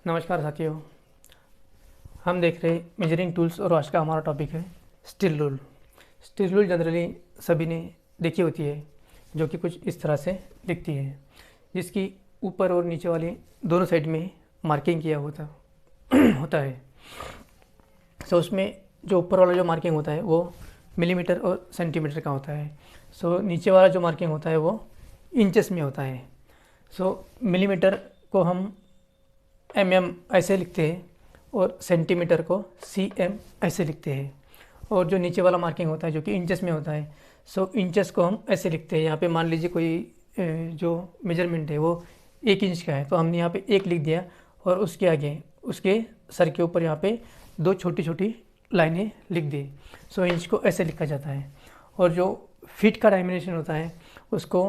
नमस्कार साथियों, हम देख रहे मेजरिंग टूल्स और आज का हमारा टॉपिक है steel rule. Steel rule generally सभी ने देखी होती है, जो कि कुछ इस तरह से दिखती है, जिसकी ऊपर और नीचे वाली दोनों साइड में मार्किंग किया होता है। सो उसमें जो ऊपर वाला जो मार्किंग होता है वो मिलीमीटर और सेंटीमीटर का होता है। सो नीचे वाला जो मार्किंग होता है वो इंचेस में होता है। सो मिलीमीटर को हम mm ऐसे लिखते हैं और सेंटीमीटर को cm ऐसे लिखते हैं। और जो नीचे वाला मार्किंग होता है जो कि इंचेस में होता है, सो इंचेस को हम ऐसे लिखते हैं। यहाँ पे मान लीजिए कोई जो मेजरमेंट है वो 1 इंच का है, तो हमने यहाँ पे 1 लिख दिया और उसके आगे उसके सर के ऊपर यहाँ पे 2 छोटी छोटी लाइनें लिख दी। सो इंच को ऐसे लिखा जाता है। और जो फीट का डायमेंशन होता है उसको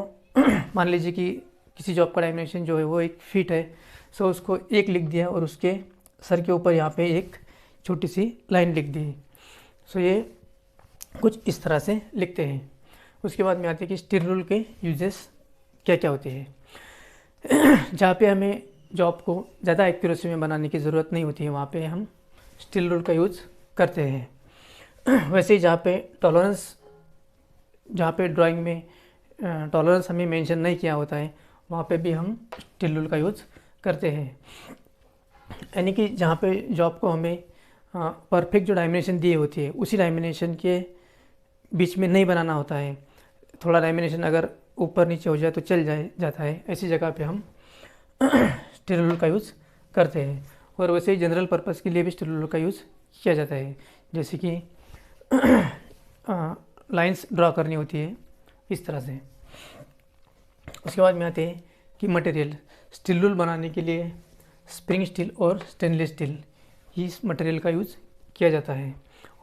मान लीजिए कि किसी जॉब का डायमेंशन जो है वो 1 फीट है, सो उसको 1 लिख दिया और उसके सर के ऊपर यहाँ पे एक छोटी सी लाइन लिख दी। सो ये कुछ इस तरह से लिखते हैं। उसके बाद में आते हैं कि स्टील रूल के यूजेस क्या क्या होते हैं। जहाँ पे हमें जॉब को ज़्यादा एक्यूरेसी में बनाने की ज़रूरत नहीं होती है, वहाँ पे हम स्टील रूल का यूज़ करते हैं। वैसे ही जहाँ पे टॉलरेंस, जहाँ पे ड्राइंग में टॉलरेंस हमें मेंशन नहीं किया होता है, वहाँ पे भी हम स्टील रूल का यूज़ करते हैं। यानी कि जहाँ पे जॉब को हमें परफेक्ट जो डायमेंशन दी होती है उसी डायमेंशन के बीच में नहीं बनाना होता है। थोड़ा डायमेंशन अगर ऊपर नीचे हो जाए तो जाता है, ऐसी जगह पे हम स्टील रूल का यूज़ करते हैं। और वैसे ही जनरल पर्पस के लिए भी स्टील रूल का यूज़ किया जाता है, जैसे कि लाइंस ड्रॉ करनी होती है इस तरह से। उसके बाद में आते हैं कि मटेरियल। स्टील रूल बनाने के लिए स्प्रिंग स्टील और स्टेनलेस स्टील इस मटेरियल का यूज़ किया जाता है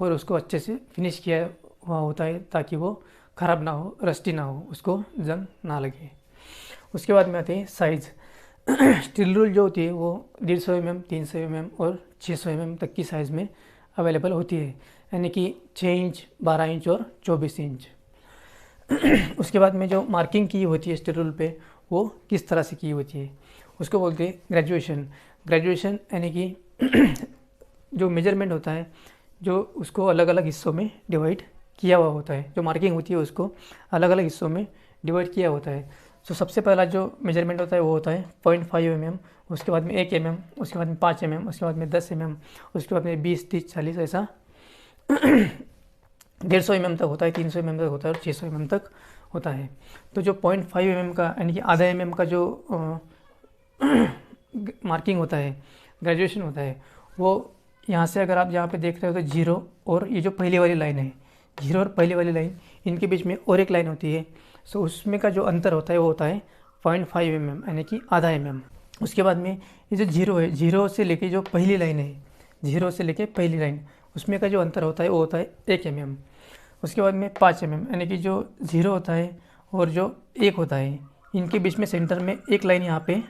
और उसको अच्छे से फिनिश किया हुआ होता है ताकि वो ख़राब ना हो, रस्टी ना हो, उसको जंग ना लगे। उसके बाद में आते हैं साइज़। स्टील रूल जो होती है वो 150 mm, 300 mm और 600 mm तक की साइज़ में अवेलेबल होती है, यानी कि 6 इंच, 12 इंच और 24 इंच। उसके बाद में जो मार्किंग की होती है स्टील रूल पे वो किस तरह से की होती है उसको बोलते हैं ग्रेजुएशन। ग्रेजुएशन यानी कि जो मेजरमेंट होता है जो उसको अलग अलग हिस्सों में डिवाइड किया हुआ होता है, जो मार्किंग होती है उसको अलग अलग हिस्सों में डिवाइड किया होता है। तो सबसे पहला जो मेजरमेंट होता है वो होता है 0.5 mm, उसके बाद में 1 mm, उसके बाद में 5 mm, उसके बाद में 10 mm, उसके बाद में 20, 30, 40 ऐसा 150 mm तक होता है, 300 mm तक होता है और 600 mm तक होता है। तो जो 0.5 mm का यानी कि आधा mm का जो मार्किंग होता है, ग्रेजुएशन होता है, वो यहाँ से अगर आप यहाँ पे देख रहे हो तो जीरो और ये जो पहली वाली लाइन है, जीरो और पहली वाली लाइन, इनके बीच में और एक लाइन होती है। सो उसमें का जो अंतर होता है वो होता है 0.5 mm यानी कि आधा mm। उसके बाद में ये जो जीरो है, जीरो से लेके जो पहली लाइन है, जीरो से लेके पहली लाइन, उसमें का जो अंतर होता है वो होता है 1 mm। उसके बाद में 5 mm यानी कि जो जीरो होता है और जो 1 होता है, इनके बीच में सेंटर में एक लाइन यहाँ पे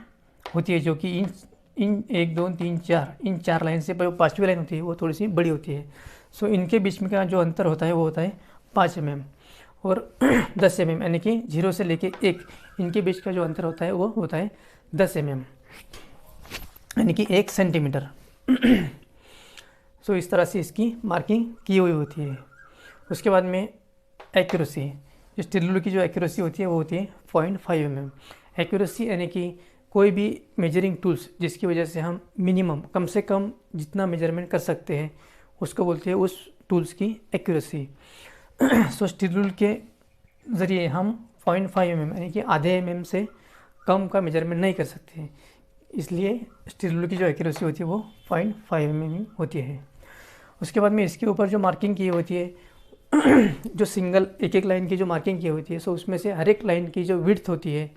होती है जो कि इन 1, 2, 3, 4 इन 4 लाइन से 5वीं लाइन होती है वो थोड़ी सी बड़ी होती है। सो इनके बीच में का जो अंतर होता है वो होता है 5 mm और 10 mm यानी कि जीरो से लेके 1 इनके बीच का जो अंतर होता है वो होता है 10 mm यानी कि 1 सेंटीमीटर। सो इस तरह से इसकी मार्किंग की हुई होती है। उसके बाद में एक्यूरेसी, जो स्टील रूल की जो एक्यूरेसी होती है वो होती है 0.5 mm। एक्यूरेसी यानी कि कोई भी मेजरिंग टूल्स जिसकी वजह से हम मिनिमम, कम से कम जितना मेजरमेंट कर सकते हैं उसको बोलते हैं उस टूल्स की एक्यूरेसी। सो स्टील रूल के ज़रिए हम 0.5 mm यानी कि आधे mm से कम का मेजरमेंट नहीं कर सकते हैं, इसलिए स्टील रूल की जो एक्यूरेसी होती है वो 0.5 mm होती है। उसके बाद में इसके ऊपर जो मार्किंग की होती है, जो सिंगल एक लाइन की जो मार्किंग की होती है, सो उसमें से हर एक लाइन की जो विड्थ होती है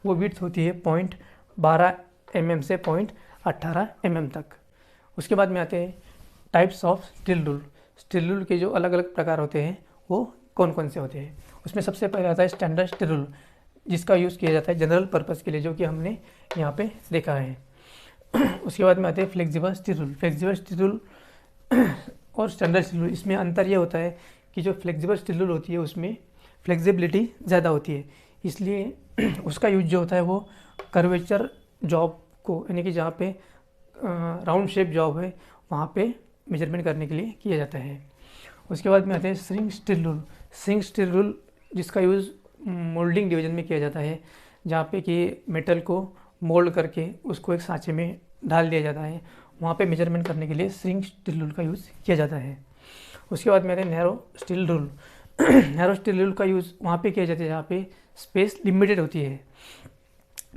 वो विड्थ होती है 0.12 mm से 0.18 mm तक। उसके बाद में आते हैं types of steel rule. Steel rule के जो अलग अलग प्रकार होते हैं वो कौन कौन से होते हैं, उसमें सबसे पहले आता है स्टैंडर्ड स्टील रूल, जिसका यूज़ किया जाता है जनरल पर्पज़ के लिए, जो कि हमने यहाँ पे देखा है। उसके बाद में आते हैं flexible steel rule. Flexible steel rule और स्टैंडर्ड स्टील रूल, इसमें अंतर ये होता है कि जो फ्लेक्सिबल स्टील रूल होती है उसमें फ्लेक्सिबिलिटी ज़्यादा होती है, इसलिए उसका यूज जो होता है वो कर्वेचर जॉब को, यानी कि जहाँ पे राउंड शेप जॉब है वहाँ पे मेजरमेंट करने के लिए किया जाता है। उसके बाद में आते हैं string steel rule. String steel rule जिसका यूज़ मोल्डिंग डिवीजन में किया जाता है, जहाँ पे कि मेटल को मोल्ड करके उसको एक सांचे में डाल दिया जाता है, वहाँ पे मेजरमेंट करने के लिए स्ट्रिंग स्टील रूल का यूज़ किया जाता है। उसके बाद में आते हैं narrow steel rule. Narrow steel rule का यूज़ वहाँ पे किया जाता है जहाँ पे स्पेस लिमिटेड होती है।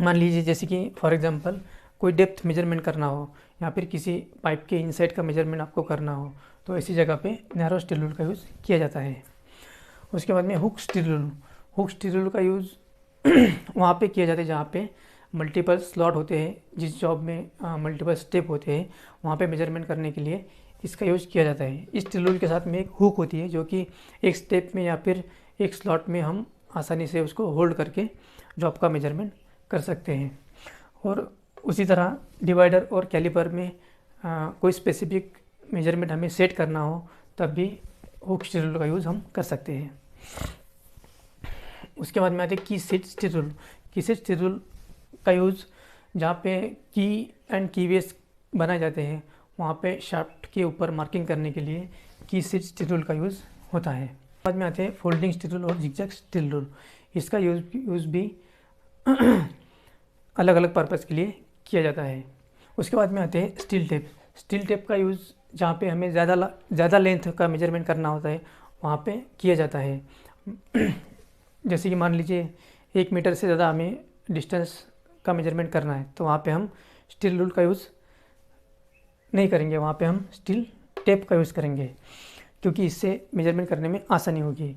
मान लीजिए जैसे कि फॉर एग्जांपल कोई डेप्थ मेजरमेंट करना हो या फिर किसी पाइप के इनसाइड का मेजरमेंट आपको करना हो, तो ऐसी जगह पे नैरो स्टील रूल का यूज़ किया जाता है। उसके बाद में hook steel rule. Hook steel rule का यूज़ वहाँ पे किया जाता है जहाँ पे मल्टीपल स्लॉट होते हैं, जिस जॉब में मल्टीपल स्टेप होते हैं, वहाँ पे मेजरमेंट करने के लिए इसका यूज़ किया जाता है। इस स्टील रूल के साथ में एक हुक होती है जो कि एक स्टेप में या फिर एक स्लॉट में हम आसानी से उसको होल्ड करके जॉब का मेजरमेंट कर सकते हैं। और उसी तरह डिवाइडर और कैलिपर में कोई स्पेसिफिक मेजरमेंट हमें सेट करना हो तब भी हुक स्टील रूल का यूज़ हम कर सकते हैं। उसके बाद में आते हैं की सेट स्टील रूल। की सेट स्टील रूल का यूज़ जहाँ पे की एंड की बेस बनाए जाते हैं, वहाँ पे शाफ्ट के ऊपर मार्किंग करने के लिए की सेट स्टील रूल का यूज़ होता है। बाद में आते हैं फोल्डिंग स्टील रूल और जिगजैग स्टील रूल। इसका यूज़ भी अलग अलग पर्पज़ के लिए किया जाता है। उसके बाद में आते हैं स्टील टेप। स्टील टेप का यूज़ जहाँ पे हमें ज़्यादा लेंथ का मेजरमेंट करना होता है वहाँ पे किया जाता है। जैसे कि मान लीजिए 1 मीटर से ज़्यादा हमें डिस्टेंस का मेजरमेंट करना है, तो वहाँ पे हम स्टील रूल का यूज़ नहीं करेंगे, वहाँ पे हम स्टील टेप का यूज़ करेंगे, क्योंकि इससे मेजरमेंट करने में आसानी होगी।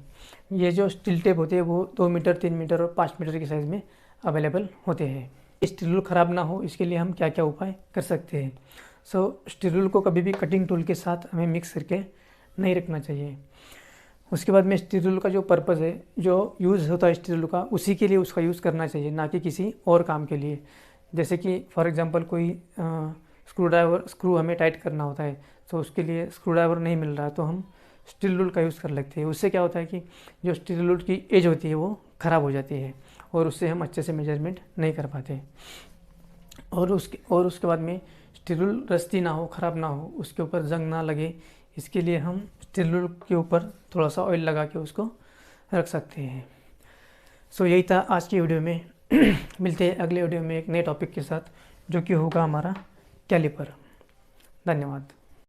ये जो स्टील टेप होते हैं वो 2 मीटर, 3 मीटर और 5 मीटर की साइज़ में अवेलेबल होते हैं। स्टील रूल ख़राब ना हो इसके लिए हम क्या क्या उपाय कर सकते हैं। स्टील रूल को कभी भी कटिंग टूल के साथ हमें मिक्स करके नहीं रखना चाहिए। उसके बाद में स्टील रूल का जो पर्पज़ है, जो यूज़ होता है स्टील रूल का, उसी के लिए उसका यूज़ करना चाहिए, ना कि किसी और काम के लिए। जैसे कि फॉर एग्जांपल कोई स्क्रू हमें टाइट करना होता है, तो उसके लिए स्क्रू ड्राइवर नहीं मिल रहा है तो हम स्टील रूल का यूज़ कर लेते हैं। उससे क्या होता है कि जो स्टील रूल की एज होती है वो ख़राब हो जाती है और उससे हम अच्छे से मेजरमेंट नहीं कर पाते। और उसके बाद में स्टील रूल रस्ती ना हो, ख़राब ना हो, उसके ऊपर जंग ना लगे, इसके लिए हम स्टील रूल के ऊपर थोड़ा सा ऑयल लगा के उसको रख सकते हैं। यही था आज की वीडियो में। मिलते हैं अगले वीडियो में एक नए टॉपिक के साथ, जो कि होगा हमारा कैलिपर। धन्यवाद।